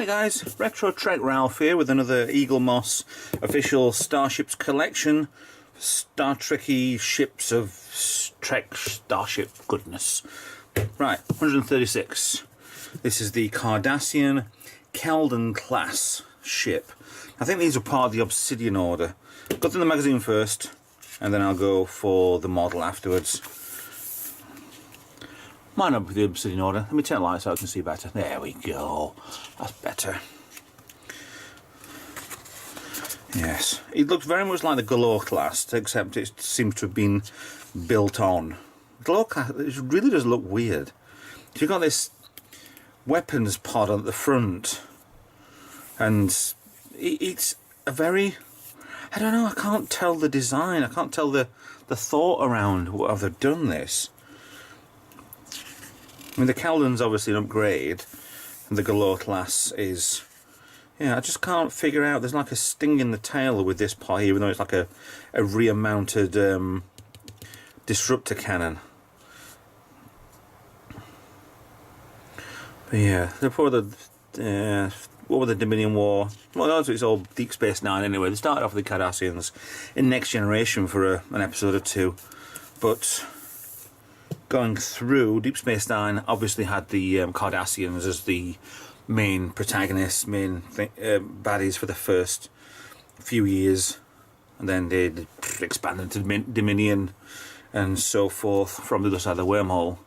Hi guys, Retro Trek Ralph here with another Eaglemoss official Starships collection. Star Trekky ships of Trek Starship goodness. Right, 136. This is the Cardassian Keldon class ship. I think these are part of the Obsidian order. Go through the magazine first, and then I'll go for the model afterwards. Might not be the Obsidian order. Let me turn the light so I can see better. There we go. That's better. Yes. It looks very much like the Galore class, except it seems to have been built on. Galore class, it really does look weird. So you've got this weapons pod at the front, and it's a very... I don't know, I can't tell the design. I can't tell the thought around how they've done this. I mean, the Keldon's obviously an upgrade, and the Galore class is... Yeah, I just can't figure out. There's like a sting in the tail with this part here, even though it's like a rear-mounted disruptor cannon. But yeah, before the... what were the Dominion War? Well, it's all Deep Space Nine anyway. They started off with the Cardassians in Next Generation for an episode or two, but... Going through, Deep Space Nine obviously had the Cardassians as the main protagonists, main baddies for the first few years, and then they expanded to Dominion and so forth from the other side of the wormhole.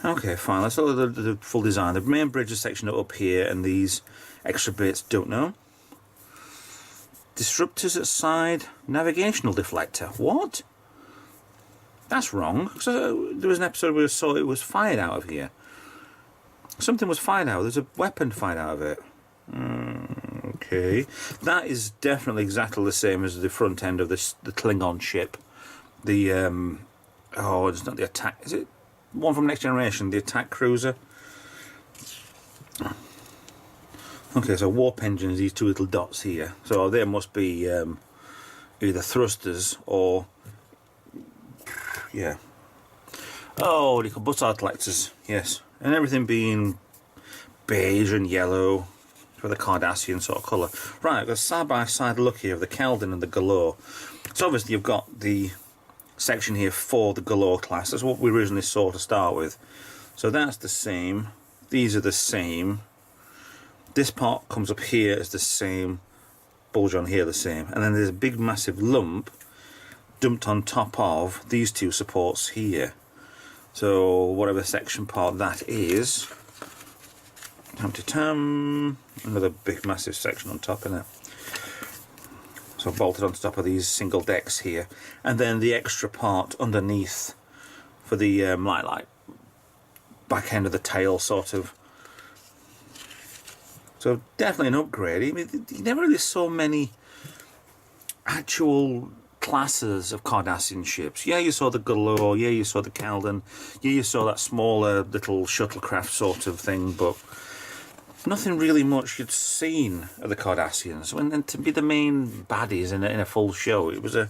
Okay, fine, let's look at the full design. The main bridge section up here, and these extra bits, don't know. Disruptors at side, navigational deflector. What? That's wrong. So there was an episode where I saw it was fired out of here. Something was fired out. There's a weapon fired out of it. Okay. That is definitely exactly the same as the front end of the Klingon ship. The, oh, it's not the attack. Is it one from Next Generation? The attack cruiser? Okay, so warp engines, these two little dots here. So there must be either thrusters or... Yeah. Oh, they could buttard collectors, yes. And everything being beige and yellow for the Cardassian sort of colour. Right, I've got a side-by-side look here of the Keldon and the Galore. So obviously you've got the section here for the Galore class. That's what we originally saw to start with. So that's the same. These are the same. This part comes up here as the same. Bulge on here the same. And then there's a big massive lump dumped on top of these two supports here. So whatever section part that is, another big massive section on top of it. So bolted on top of these single decks here, and then the extra part underneath for the like back end of the tail sort of. So definitely an upgrade. I mean, you never really saw many actual classes of Cardassian ships. Yeah, you saw the Galore, yeah, you saw the Keldon, yeah, you saw that smaller little shuttlecraft sort of thing, but nothing really much you'd seen of the Cardassians. And to be the main baddies in a full show, it was a...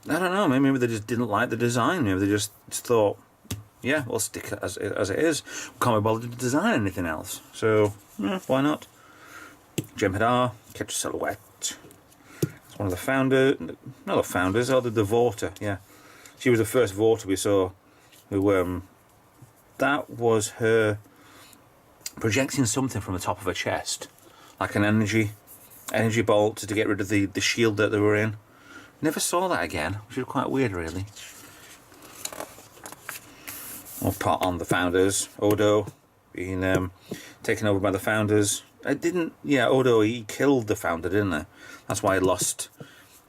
I don't know, maybe they just didn't like the design, maybe they just thought, yeah, we'll stick it as it is. We can't be bothered to design anything else, so yeah, why not? Jem'Hadar, catch a silhouette. One of the founders, not the founders, or the Vorta, yeah. She was the first Vorta we saw, who, that was her projecting something from the top of her chest, like an energy bolt to get rid of the shield that they were in. Never saw that again, which is quite weird, really. Or part on the founders, Odo being taken over by the founders. Odo, he killed the founder, didn't he? That's why he lost.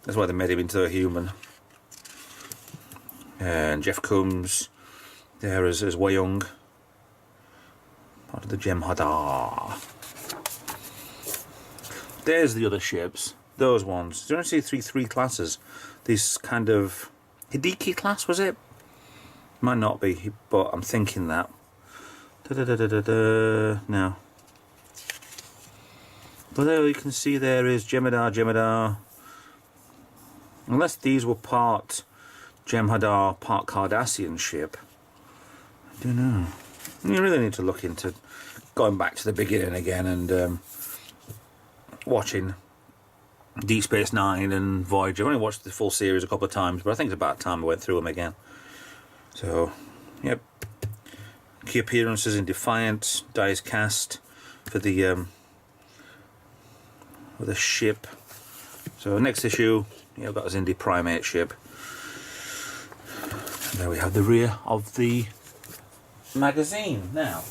That's why they made him into a human. And Jeff Combs there as Wayung. Part of the Jem'Hadar. There's the other ships. Those ones. Do you only see three classes? These kind of... Hideki class, was it? Might not be, but I'm thinking that. No. But there you can see there is Jem'Hadar. Unless these were part Jem'Hadar, part Cardassian ship. I don't know. You really need to look into going back to the beginning again and watching Deep Space Nine and Voyager. I've only watched the full series a couple of times, but I think it's about time I went through them again. So, yep. Key appearances in Defiant, dies cast for the ship. So next issue, I've got a Xindi Primate ship. And there we have the rear of the magazine. Now,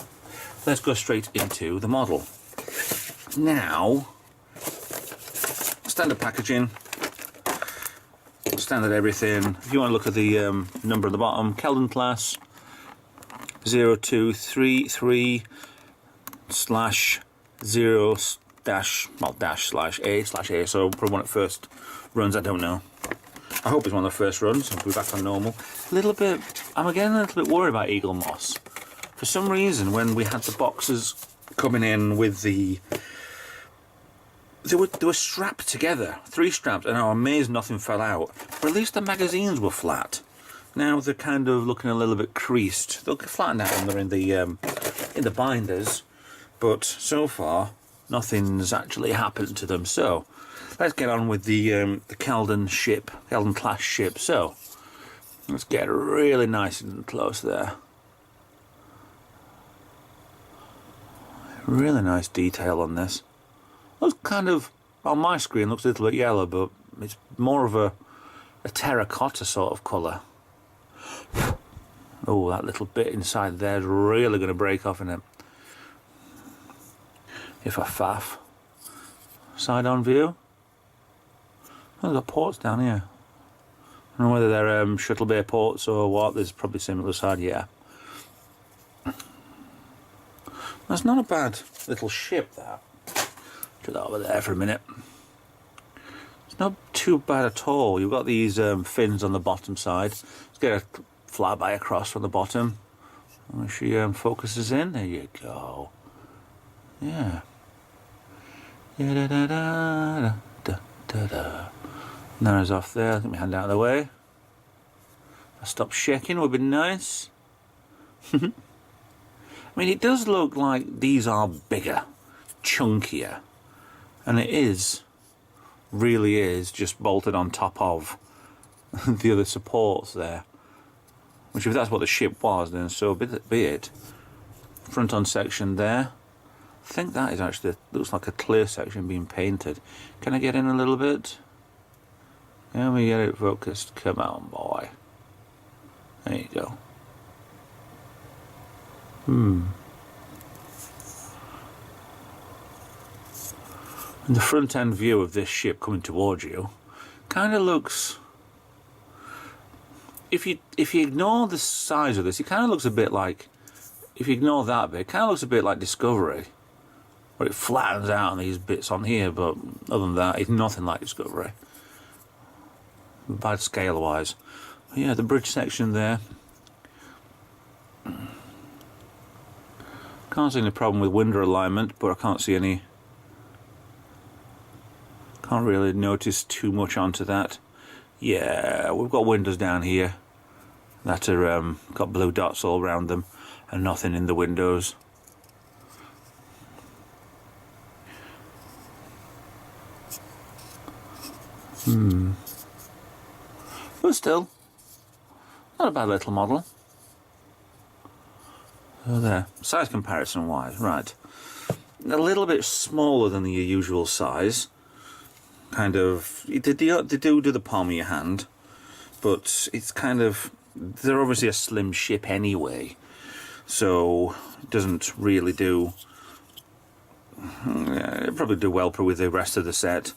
let's go straight into the model. Now, standard packaging, standard everything. If you want to look at the number at the bottom, Keldon class 0233 /0 /A/A, so probably one of the first runs, I don't know. I hope it's one of the first runs, I'll be back on normal. I'm getting a little bit worried about Eaglemoss. For some reason, when we had the boxes coming in with they were strapped together, 3 straps, and I'm amazed nothing fell out. But at least the magazines were flat. Now they're kind of looking a little bit creased. They'll flatten out when they're in the binders, but so far nothing's actually happened to them. So let's get on with the Keldon ship, Keldon class ship. So let's get really nice and close there. Really nice detail on this. Looks kind of, on my screen, looks a little bit yellow, but it's more of a terracotta sort of colour. Oh, that little bit inside there is really going to break off in it. If I faff. Side on view. Oh, there's got ports down here. I don't know whether they're shuttle bay ports or what. There's probably similar side, yeah. That's not a bad little ship, that. Put that over there for a minute. It's not too bad at all. You've got these fins on the bottom side. Let's get a flyby across from the bottom. When she focuses in, there you go. Yeah. Nara's off there. Let me hand out of the way. I stop shaking would be nice. I mean, it does look like these are bigger, chunkier, and it is, really is, just bolted on top of the other supports there. Which, if that's what the ship was, then so be it. Front on section there. I think that is actually, looks like a clear section being painted. Can I get in a little bit? Can we get it focused? Come on, boy. There you go. And the front end view of this ship coming towards you kind of looks, if you ignore the size of this, it kind of looks a bit like, if you ignore that bit, it kind of looks a bit like Discovery, where it flattens out on these bits on here, but other than that, it's nothing like Discovery. Bad scale wise. Yeah, the bridge section there. Can't see any problem with window alignment, but I can't see any. Can't really notice too much onto that. Yeah, we've got windows down here that are got blue dots all around them, and nothing in the windows. But still, not a bad little model. So there, size comparison wise, right. A little bit smaller than the usual size. Kind of, they do the palm of your hand, but it's kind of, they're obviously a slim ship anyway, so it doesn't really do, it'll probably do well with the rest of the set.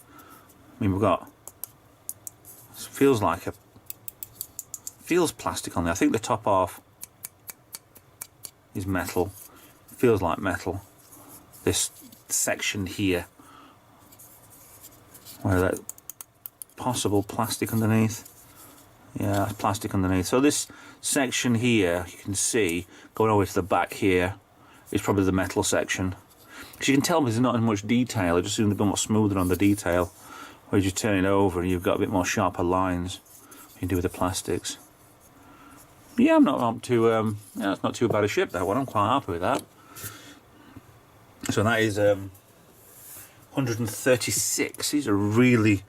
I mean, we've got, feels plastic on there. I think the top half is metal, feels like metal. This section here, where that possible plastic underneath. Yeah, that's plastic underneath. So this section here, you can see, going over to the back here, is probably the metal section. Because you can tell there's not as much detail, it just seems a bit more smoother on the detail. Whereas you turn it over and you've got a bit more sharper lines you can do with the plastics. Yeah, I'm not up to, yeah, it's not too bad a ship, that one. I'm quite happy with that. So that is 136. These are really,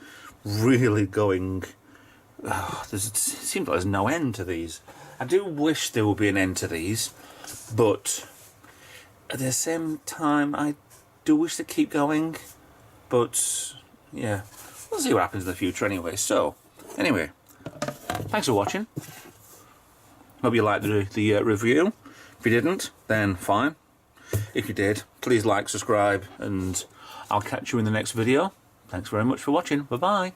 really going. It seems like there's no end to these. I do wish there would be an end to these, but at the same time, I do wish to keep going. But yeah, we'll see what happens in the future anyway. So, anyway, thanks for watching. Hope you liked the review. If you didn't, then fine. If you did, please like, subscribe, and I'll catch you in the next video. Thanks very much for watching. Bye-bye.